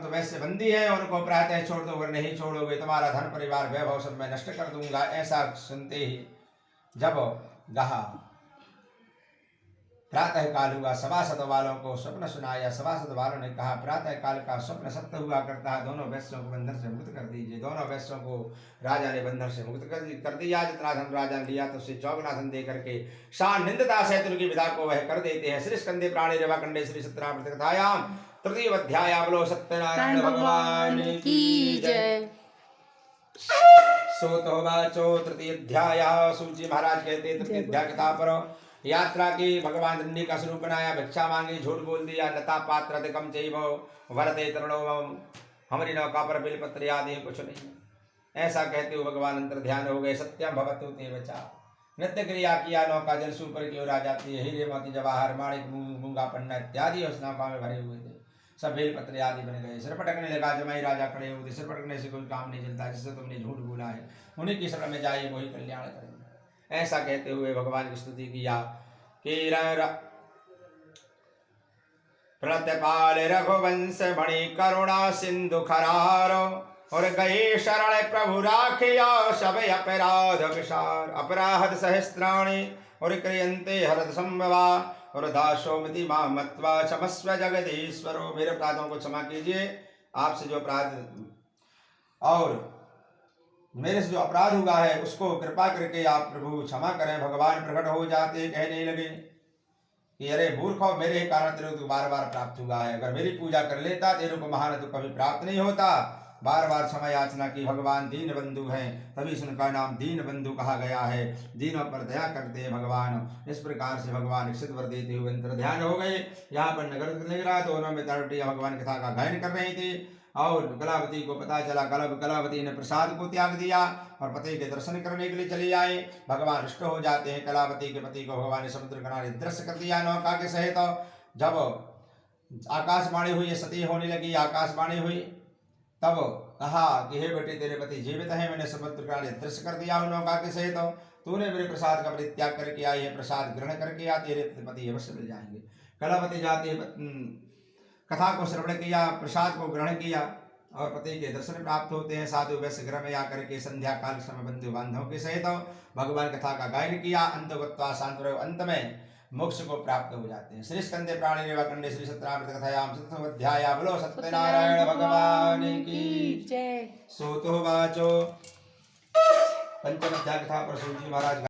तो वैसे बंदी हैं, उनको प्रातः छोड़ दो, अगर नहीं छोड़ोगे तुम्हारा धन परिवार वैभव सब मैं नष्ट कर दूंगा। ऐसा सुनते ही जब कहा प्रातः काल हुआ, सभासद वालों को स्वप्न सुनाया। सभासद वालों ने कहा प्रातः काल का स्वप्न सत्य हुआ करता है, दोनों वैश्यों को बंधन से मुक्त कर दीजिए। दोनों वैश्यों को राजा ने बंधन से मुक्त कर दिया। जितना धन राजा ने लिया तो उसे चौगुना धन दे करके सानिंदता सहित उनकी विदा को वह कर देते हैं। श्री स्कंदे प्राणी रेवा कंडे श्री सत्यनारायण कथायाम तृतीय अध्याय बोलो सत्यनारायण भगवान की जय। सोतोवाचो तृतीय अध्याय। सूची महाराज कहते तृतीय अध्याय कथा पर यात्रा की भगवान दंडी का स्वरूप बनाया, भिक्षा मांगी, झूठ बोल दिया, लता पात्र अधिकम चैव वरते तरुणो हमारी नौका पर बेलपत्र आदि कुछ नहीं। ऐसा कहते हुए भगवान अंतर ध्यान हो गए। सत्यम भवतु ते वचा। नृत्य क्रिया किया, नौका जल से ऊपर की ओर आ जाती है। हीरे मोती जवाहर माणिक मूंगा पन्ना इत्यादि उस नौका में भरे हुए थे। सब बेलपत्र आदि बन गए। सिर पटकने लगा। जमाई राजा खड़े हुए। सिर पटकने से कोई काम नहीं चलता, जिससे तुमने झूठ बोला है उन्हीं की शरण में जाइए, वही कल्याण करेंगे। ऐसा कहते हुए भगवान की स्तुति किया। प्रतिपाल रघुवंश मणि करुणा सिंधु खरार और गए शरण प्रभु राखिया सब अपराध विसार। अपराध सहस्त्राणि और क्रियंते हरद संभवा और दासोमति मां मत्वा क्षमस्व जगदीश्वरो। मेरे अपराधों को क्षमा कीजिए। आपसे जो अपराध और मेरे से जो अपराध हुआ है उसको कृपा करके आप प्रभु क्षमा करें। भगवान प्रकट हो जाते, कहने लगे कि अरे मूर्खो, मेरे ही कारण तेरे को बार बार प्राप्त हुआ है। अगर मेरी पूजा कर लेता तेरे को महान तो कभी प्राप्त नहीं होता। बार बार क्षमा याचना की। भगवान दीन बंधु हैं, तभी उनका नाम दीन बंधु कहा गया है। दीनों पर दया करते हैं भगवान। इस प्रकार से भगवान इच्छित वर देते हुए अंतर ध्यान हो गए। यहाँ पर नगर निगरा दोनों में तरुटिया भगवान कथा का गायन कर रही थी और कलावती को पता चला। कलावती ने प्रसाद को त्याग दिया और पति के दर्शन करने के लिए चली आए। भगवान रुष्ट हो जाते हैं। कलावती के पति को भगवान ने समुद्र किनारे दृश्य कर दिया नौका के सहित। जब आकाशवाणी हुई, सती होने लगी, आकाशवाणी हुई, तब कहा कि हे बेटे, तेरे पति जीवित हैं, मैंने समुद्र किनारे दृश्य कर दिया नौका के सहित। तूने मेरे प्रसाद का परित्याग करके आई है, प्रसाद ग्रहण करके आ, तेरे पति अवश्य मिल जाएंगे। कलावती जाती है, कथा को श्रवण किया, प्रसाद को ग्रहण किया और पति के दर्शन प्राप्त होते हैं। साधु वैश्य गृह में आकर के संध्या काल समय बंधु बांधवों के सहित भगवान कथा का गायन किया। अंतगत्वा शांत, अंत में मोक्ष को प्राप्त हो जाते हैं। श्री स्कंदे प्राणी रेवा कंडे श्री सत्यनारायण कथायाम चतुर्थ अध्याय। बोलो सत्यनारायण भगवान की जय। सोतो वाचो। पंचम अध्याय कथा पर सूत जी महाराज